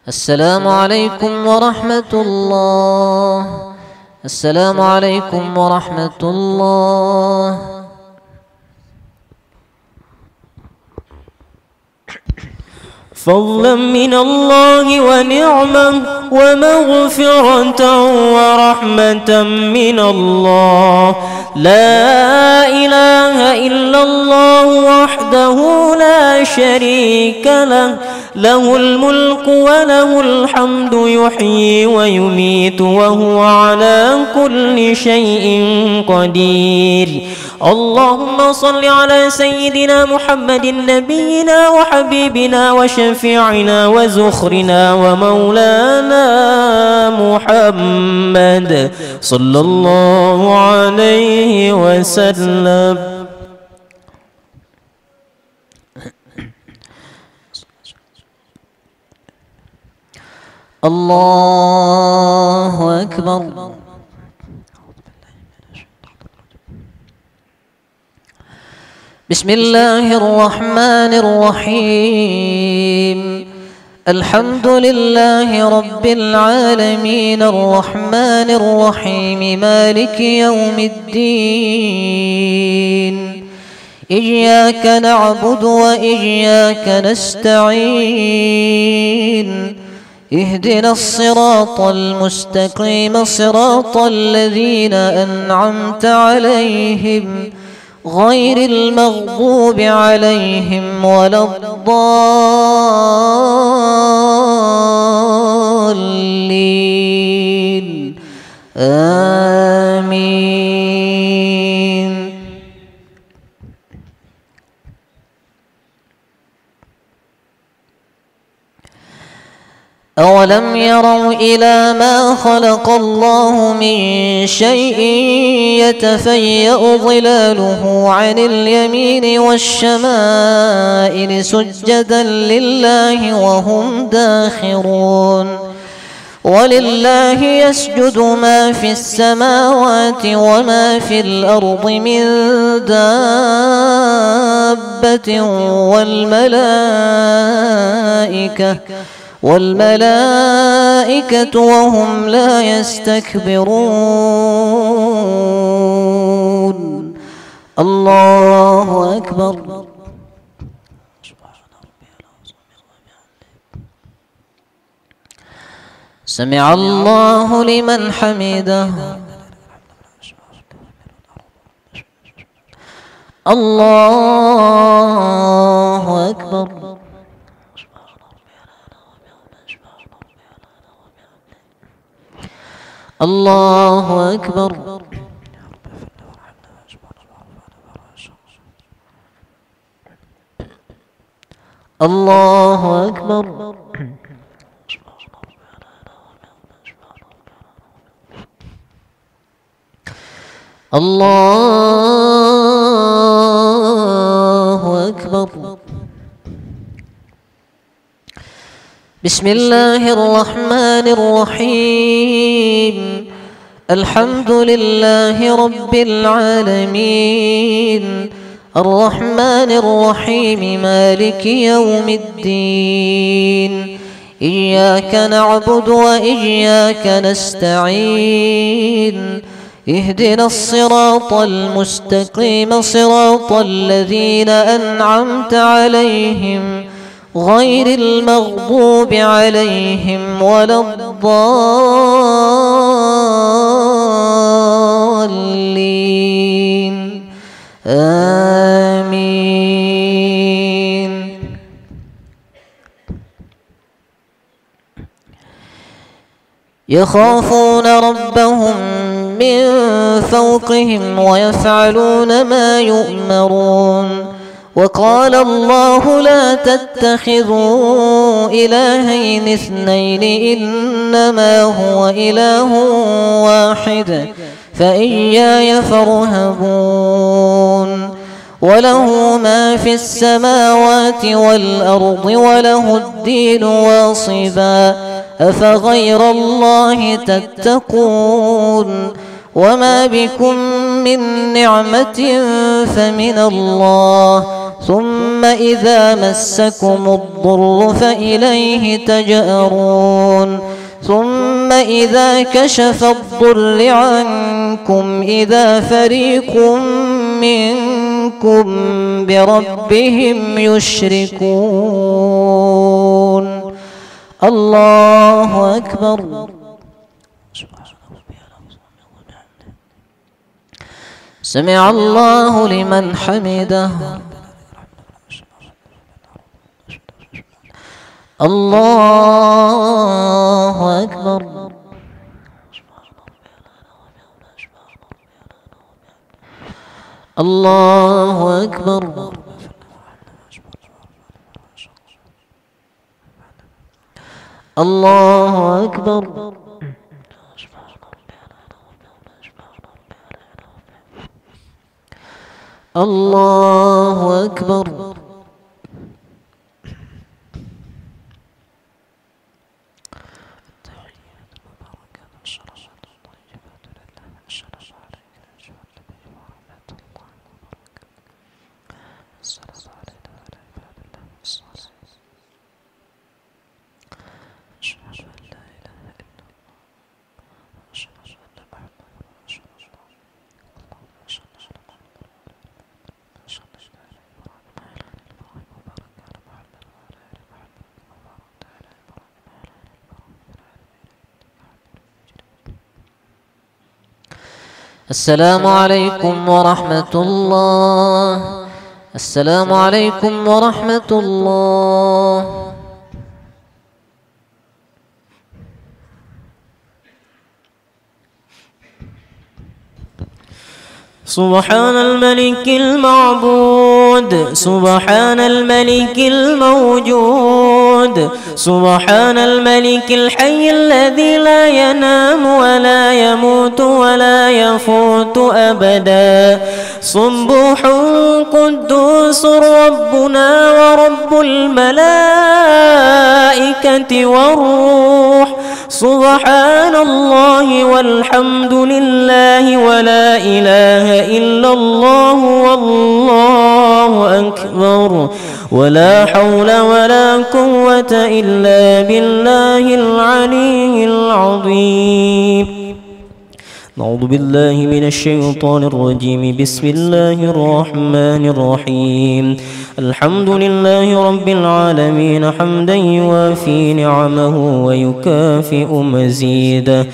A: السلام عليكم ورحمة الله. السلام عليكم ورحمة الله.
C: فضلا من الله ونعمة ومغفرة ورحمة من الله. لا إله إلا الله وحده لا شريك له، له الملك وله الحمد يحيي ويميت وهو على كل شيء قدير. اللهم صل على سيدنا محمد نبينا وحبيبنا وشفيعنا وزخرنا ومولانا محمد صلى الله عليه وسلم.
A: الله أكبر. بسم الله الرحمن الرحيم. الحمد لله رب العالمين الرحمن الرحيم مالك يوم الدين. إياك نعبد وإياك نستعين. اهدنا الصراط المستقيم صراط الذين أنعمت عليهم غير المغضوب عليهم ولا الضالين. آمين. أولم يروا إلى ما خلق الله من شيء يتفيأ ظلاله عن اليمين والشمائل سجدا لله وهم داخرون. ولله يسجد ما في السماوات وما في الأرض من دابة والملائكة وهم لا يستكبرون. الله أكبر. سمع الله لمن حمده. الله أكبر. الله أكبر. الله أكبر. الله أكبر. بسم الله الرحمن الرحيم. الحمد لله رب العالمين الرحمن الرحيم مالك يوم الدين. إياك نعبد وإياك نستعين. اهدنا الصراط المستقيم صراط الذين أنعمت عليهم غير المغضوب عليهم ولا الضالين. آمين. يخافون ربهم من فوقهم ويفعلون ما يؤمرون. وقال الله لا تتخذوا إلهين اثنين إنما هو إله واحد فإياي فارهبون. وله ما في السماوات والأرض وله الدين واصبا أفغير الله تتقون. وما بكم من نعمة فمن الله ثم إذا مسكم الضر فإليه تجأرون. ثم إذا كشف الضر عنكم إذا فريق منكم بربهم يشركون. الله أكبر. سمع الله لمن حمده. الله أكبر. الله أكبر. الله أكبر. الله أكبر. السلام عليكم ورحمة الله. السلام عليكم ورحمة الله.
C: سبحان الملك المعبود، سبحان الملك الموجود، سبحان الملك الحي الذي لا ينام ولا يموت ولا يفوت أبدا. سبوح قدوس ربنا ورب الملائكة والروح. سبحان الله والحمد لله ولا إله إلا الله والله أكبر ولا حول ولا قوة إلا بالله العلي العظيم. أعوذ بالله من الشيطان الرجيم. بسم الله الرحمن الرحيم. الحمد لله رب العالمين حمدا يوافي نعمه ويكافئ مزيده.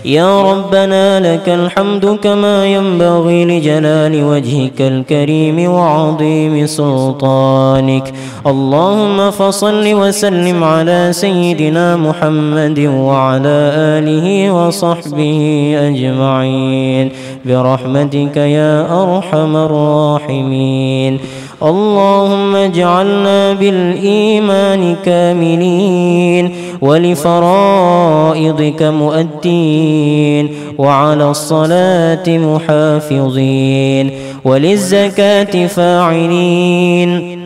C: يا ربنا لك الحمد كما ينبغي لجلال وجهك الكريم وعظيم سلطانك. اللهم فصل وسلم على سيدنا محمد وعلى آله وصحبه أجمعين برحمتك يا أرحم الراحمين. اللهم اجعلنا بالإيمان كاملين ولفرائضك مؤدين وعلى الصلاة محافظين وللزكاة فاعلين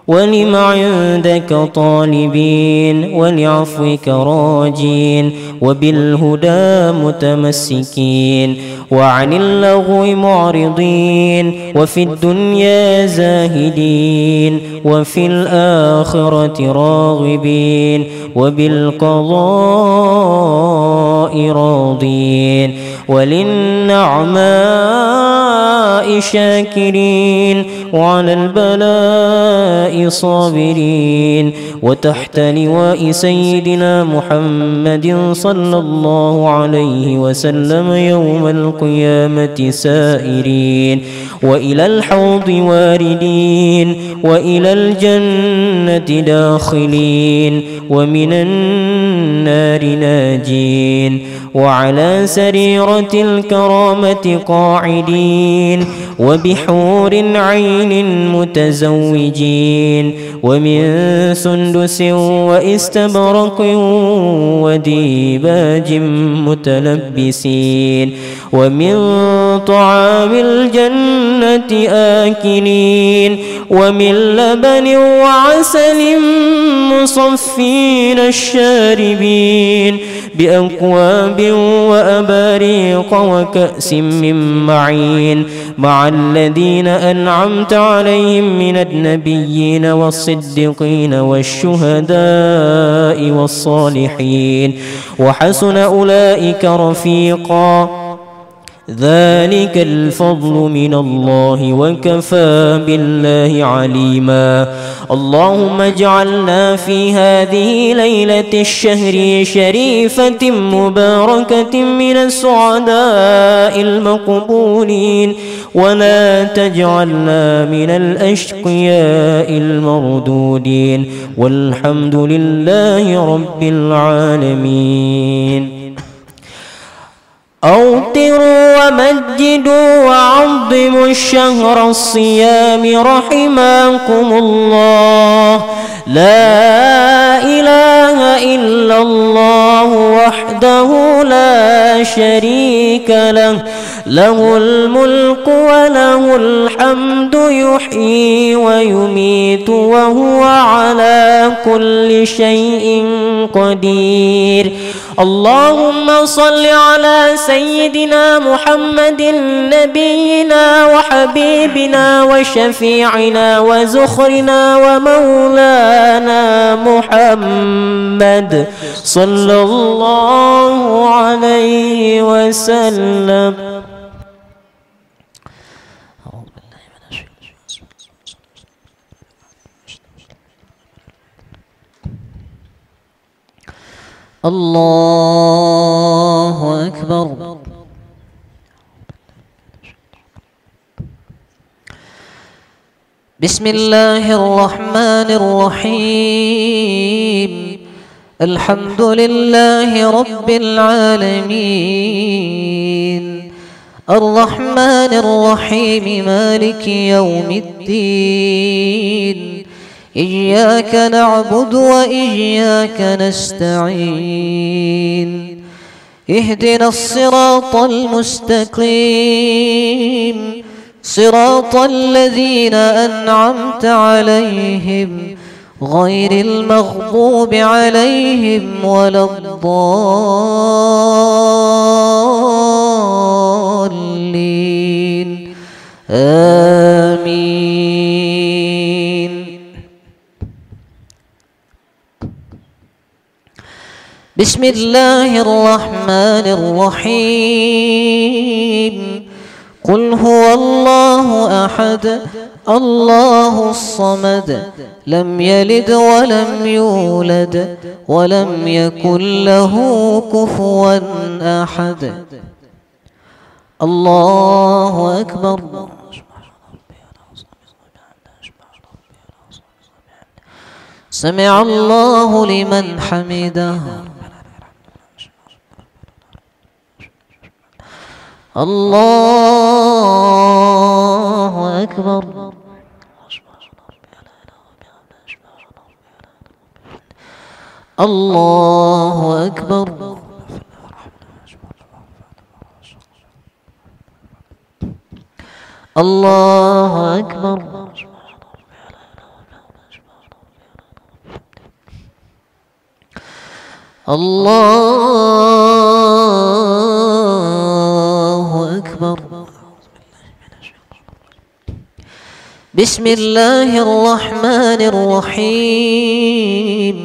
C: ولما عندك طالبين ولعفوك راجين وبالهدى متمسكين وعن اللغو معرضين وفي الدنيا زاهدين وفي الآخرة راغبين وبالقضاء راضين وللنعماء شاكرين وعلى البلاء صابرين وتحت لواء سيدنا محمد صلى الله عليه وسلم يوم القيامة سائرين وإلى الحوض واردين وإلى الجنة داخلين ومن النار ناجين وعلى سريرة الكرامة قاعدين وبحور عين متزوجين ومن سندس واستبرق وديباج متلبسين ومن طعام الجنة آكلين ومن لبن وعسل مصفين الشاربين بأكواب وأباريق وحقيق وكأس من معين مع الذين أنعمت عليهم من النبيين والصديقين والشهداء والصالحين وحسن أولئك رفيقا ذلك الفضل من الله وكفى بالله عليما. اللهم اجعلنا في هذه ليلة الشهر شريفة مباركة من السعداء المقبولين ولا تجعلنا من الأشقياء المردودين والحمد لله رب العالمين. أوتروا ومجدوا وعظموا الشهر الصيام رحمكم الله. لا إله إلا الله وحده لا شريك له له الملك وله الحمد يحيي ويميت وهو على كل شيء قدير. اللهم صل على سيدنا محمد نبينا وحبيبنا وشفيعنا وزخرنا ومولانا محمد صلى الله عليه وسلم.
A: الله أكبر. بسم الله الرحمن الرحيم. الحمد لله رب العالمين الرحمن الرحيم مالك يوم الدين إياك نعبد وإياك نستعين اهدنا الصراط المستقيم صراط الذين أنعمت عليهم غير المغضوب عليهم ولا الضالين آمين. بسم الله الرحمن الرحيم. قل هو الله أحد الله الصمد لم يلد ولم يولد ولم يكن له كفوا أحد. الله أكبر. سمع الله لمن حمده. الله أكبر. الله أكبر. الله أكبر. الله أكبر. بسم الله الرحمن الرحيم.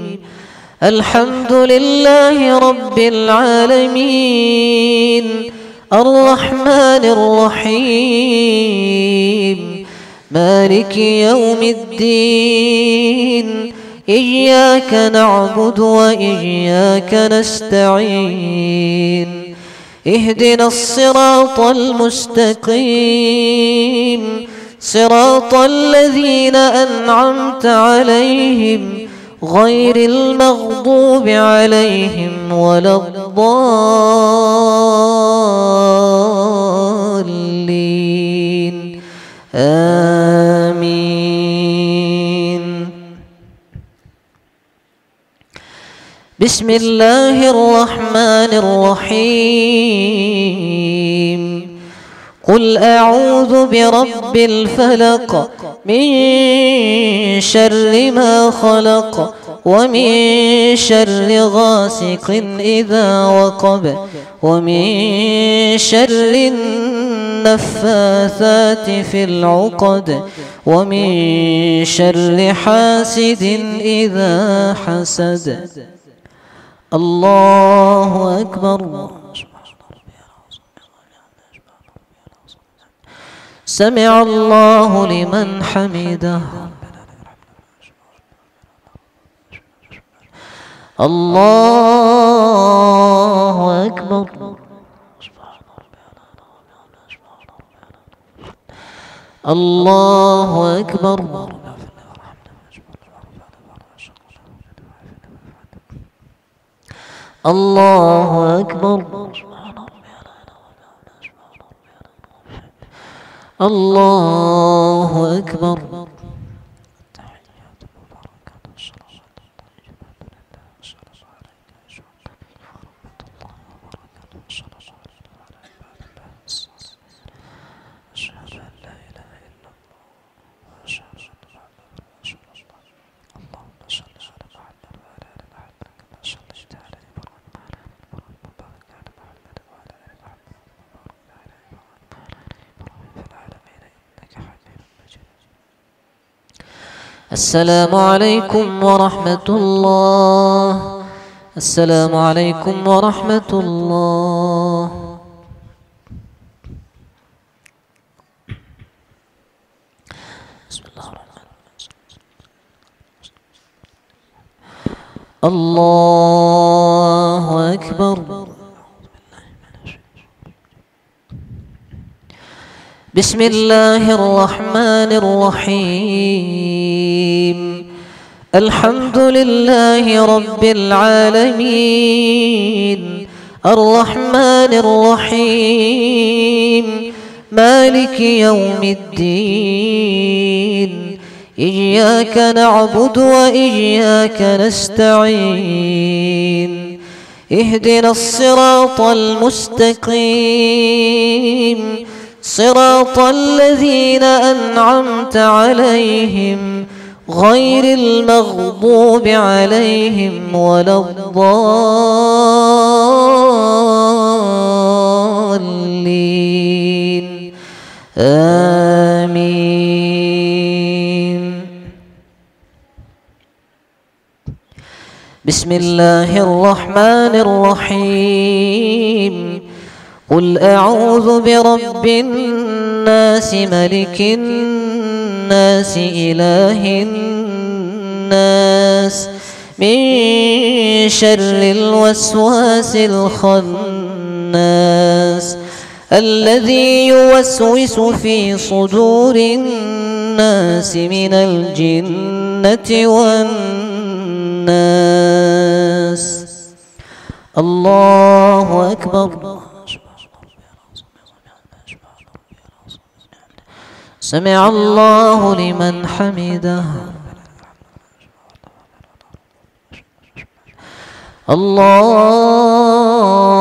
A: الحمد لله رب العالمين الرحمن الرحيم مالك يوم الدين إياك نعبد وإياك نستعين اهدنا الصراط المستقيم صراط الذين أنعمت عليهم غير المغضوب عليهم ولا الضالين آمين. بسم الله الرحمن الرحيم. قل أعوذ برب الفلق من شر ما خلق ومن شر غاسق إذا وقب ومن شر النفاثات في العقد ومن شر حاسد إذا حسد. الله أكبر. سمع الله لمن حمده. الله أكبر. الله أكبر. الله أكبر. الله أكبر. السلام عليكم ورحمة الله. السلام عليكم ورحمة الله. بسم الله الرحمن الرحيم. الله أكبر. بسم الله الرحمن الرحيم. الحمد لله رب العالمين الرحمن الرحيم مالك يوم الدين. إياك نعبد وإياك نستعين. اهدنا الصراط المستقيم صراط الذين أنعمت عليهم غير المغضوب عليهم ولا الضالين. آمين. بسم الله الرحمن الرحيم. قل أعوذ برب الناس ملك الناس إله الناس من شر الوسواس الخناس الذي يوسوس في صدور الناس من الجنة والناس. الله أكبر. سمع الله لمن حمده.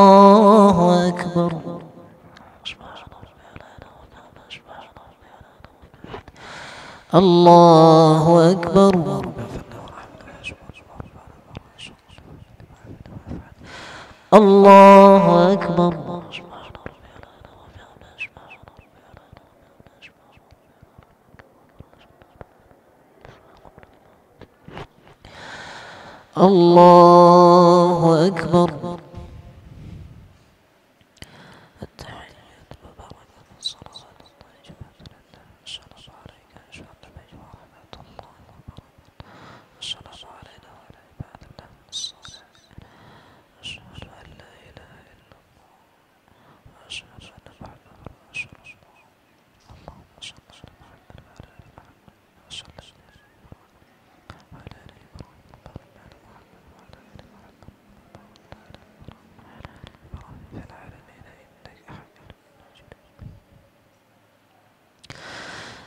A: الله أكبر. الله أكبر. الله أكبر. الله أكبر.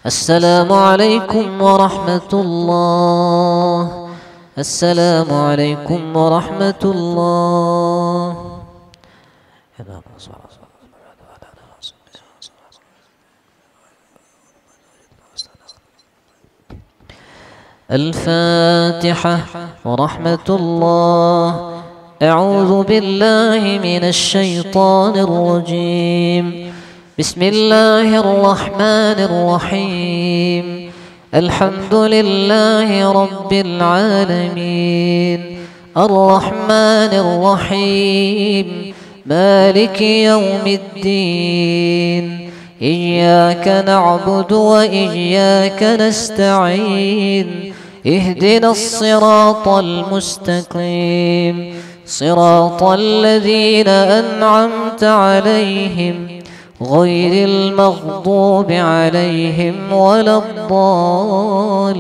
A: السلام عليكم ورحمة الله. السلام عليكم ورحمة الله. الفاتحة. ورحمة الله. أعوذ بالله من الشيطان الرجيم. بسم الله الرحمن الرحيم. الحمد لله رب العالمين الرحمن الرحيم مالك يوم الدين. إياك نعبد وإياك نستعين. اهدنا الصراط المستقيم صراط الذين أنعمت عليهم غير المغضوب عليهم ولا الضالين.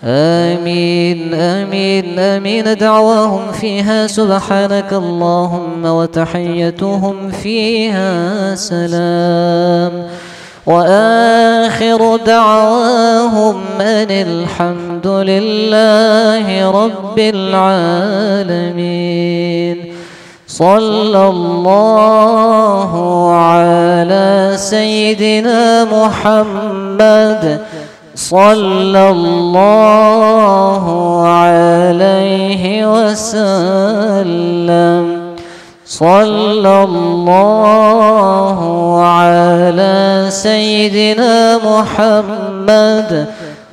A: آمين آمين آمين. دعواهم فيها سبحانك اللهم وتحيتهم فيها سلام. وآخر دعواهم أن الحمد لله رب العالمين. صلى الله على سيدنا محمد صلى الله عليه وسلم. صلى الله على سيدنا محمد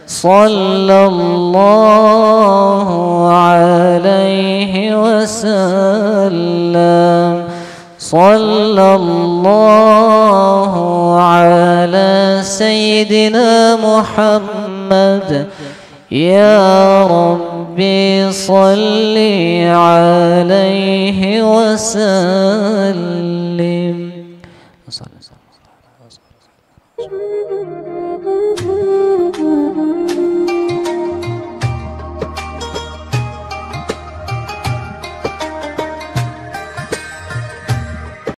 A: صلى الله عليه وسلم. صلى الله على سيدنا محمد. يا ربي صل عليه وسلم.